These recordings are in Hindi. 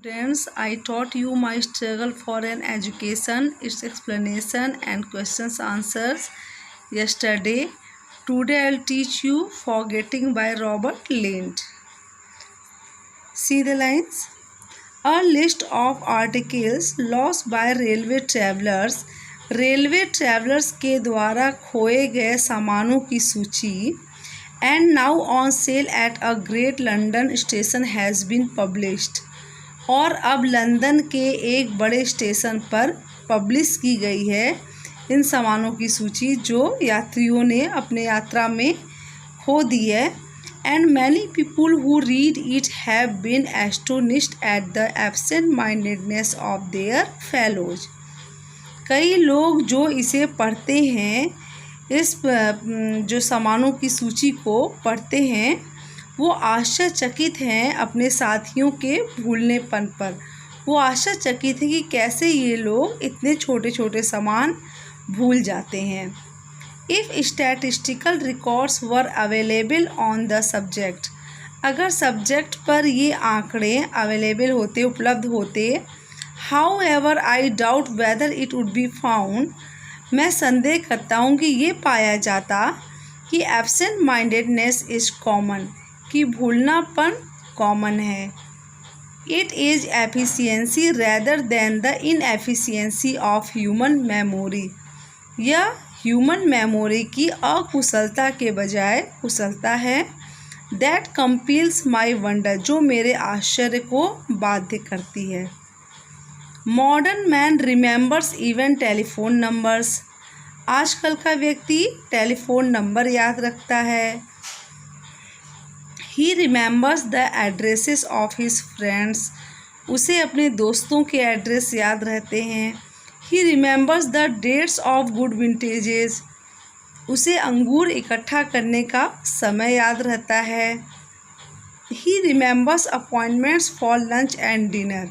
Students, I taught you my struggle for an education, its explanation and questions answers yesterday. Today I will teach you Forgetting by Robert Lind. See the lines. A list of articles lost by railway travelers. Railway travellers के द्वारा खोए गए सामानों की सूची and now on sale at a great London station has been published. और अब लंदन के एक बड़े स्टेशन पर पब्लिश की गई है इन सामानों की सूची जो यात्रियों ने अपने यात्रा में खो दी है। And many people who read it have been astonished at the absent mindedness of their fellows. कई लोग जो इसे पढ़ते हैं, इस जो सामानों की सूची को पढ़ते हैं, वो आश्चर्यचकित हैं अपने साथियों के भूलनेपन पर। वो आश्चर्यचकित है कि कैसे ये लोग इतने छोटे छोटे सामान भूल जाते हैं। If statistical records were available on the subject, अगर सब्जेक्ट पर ये आंकड़े अवेलेबल होते, उपलब्ध होते, how ever I doubt whether it would be found, मैं संदेह करता हूँ कि ये पाया जाता कि एब्सेंट माइंडेडनेस इज़ कॉमन, कि भूलनापन कॉमन है। It is efficiency rather than the inefficiency of human memory, यह ह्यूमन मेमोरी की अकुशलता के बजाय कुशलता है। दैट कंपील्स माई वंडर, जो मेरे आश्चर्य को बाध्य करती है। Modern man remembers even telephone numbers, आजकल का व्यक्ति टेलीफोन नंबर याद रखता है। He remembers the addresses of his friends, उसे अपने दोस्तों के एड्रेस याद रहते हैं। He remembers the dates of good vintages, उसे अंगूर इकट्ठा करने का समय याद रहता है। He remembers appointments for lunch and dinner,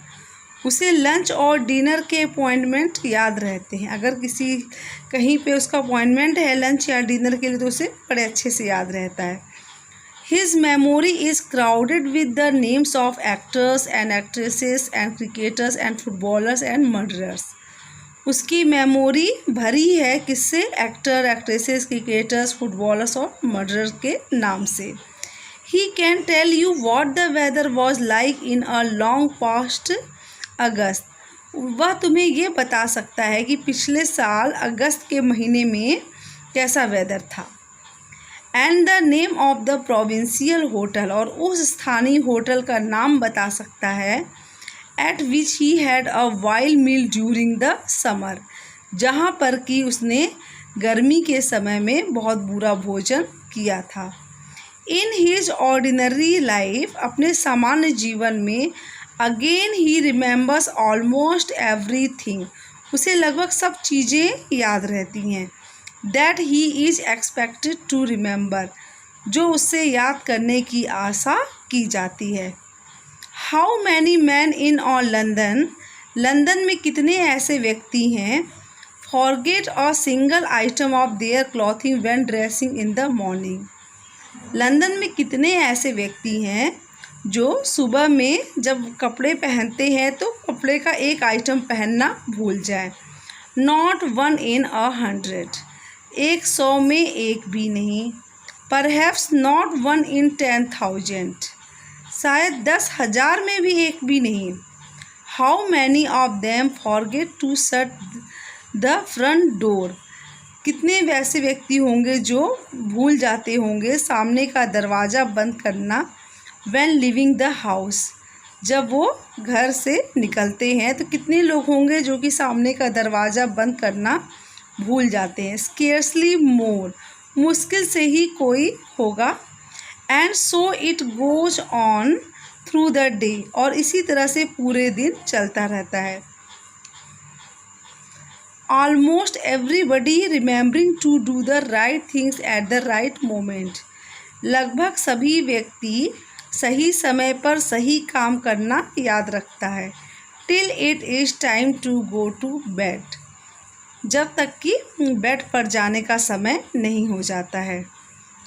उसे लंच और डिनर के अपॉइंटमेंट याद रहते हैं। अगर किसी कहीं पे उसका अपॉइंटमेंट है लंच या डिनर के लिए तो उसे बड़े अच्छे से याद रहता है। His memory is crowded with the names of actors and actresses and cricketers and footballers and murderers, उसकी मेमोरी भरी है किससे? एक्टर, एक्ट्रेसेस, क्रिकेटर्स, फुटबॉलर्स और मर्डरर्स के नाम से। He can tell you what the weather was like in a long past August, वह तुम्हें ये बता सकता है कि पिछले साल अगस्त के महीने में कैसा वेदर था। And the name of the provincial hotel, और उस स्थानीय होटल का नाम बता सकता है। At which he had a wild meal during the summer, जहाँ पर कि उसने गर्मी के समय में बहुत बुरा भोजन किया था। इन हिज ऑर्डिनरी लाइफ, अपने सामान्य जीवन में, again he remembers almost everything, उसे लगभग सब चीज़ें याद रहती हैं। That he is expected to remember, जो उससे याद करने की आशा की जाती है। How many man in all London, London में कितने ऐसे व्यक्ति हैं, forget a single item of their clothing when dressing in the morning, London में कितने ऐसे व्यक्ति हैं जो सुबह में जब कपड़े पहनते हैं तो कपड़े का एक आइटम पहनना भूल जाए। नॉट वन इन 100, 100 में एक भी नहीं। परहैप्स नॉट वन इन 10,000, शायद 10,000 में भी एक भी नहीं। How many of them forget to shut the front door, कितने वैसे व्यक्ति होंगे जो भूल जाते होंगे सामने का दरवाज़ा बंद करना। व्हेन लिविंग द हाउस, जब वो घर से निकलते हैं तो कितने लोग होंगे जो कि सामने का दरवाज़ा बंद करना भूल जाते हैं। स्केर्सली मोर, मुश्किल से ही कोई होगा। And so it goes on through the day, और इसी तरह से पूरे दिन चलता रहता है। Almost everybody remembering to do the right things at the right moment, लगभग सभी व्यक्ति सही समय पर सही काम करना याद रखता है। Till it is time to go to bed, जब तक कि बेड पर जाने का समय नहीं हो जाता है।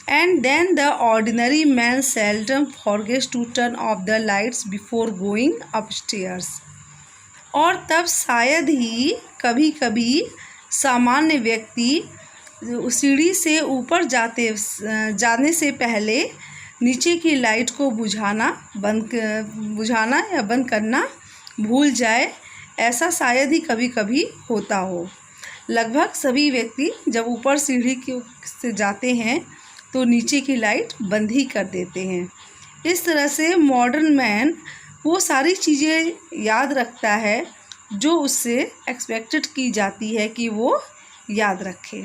And then the ordinary man seldom forgets to turn off the lights before going upstairs. और तब शायद ही कभी कभी सामान्य व्यक्ति सीढ़ी से ऊपर जाने से पहले नीचे की लाइट को बुझाना या बंद करना भूल जाए। ऐसा शायद ही कभी कभी होता हो। लगभग सभी व्यक्ति जब ऊपर सीढ़ी से जाते हैं तो नीचे की लाइट बंद ही कर देते हैं। इस तरह से मॉडर्न मैन वो सारी चीज़ें याद रखता है जो उससे एक्सपेक्टेड की जाती है कि वो याद रखे।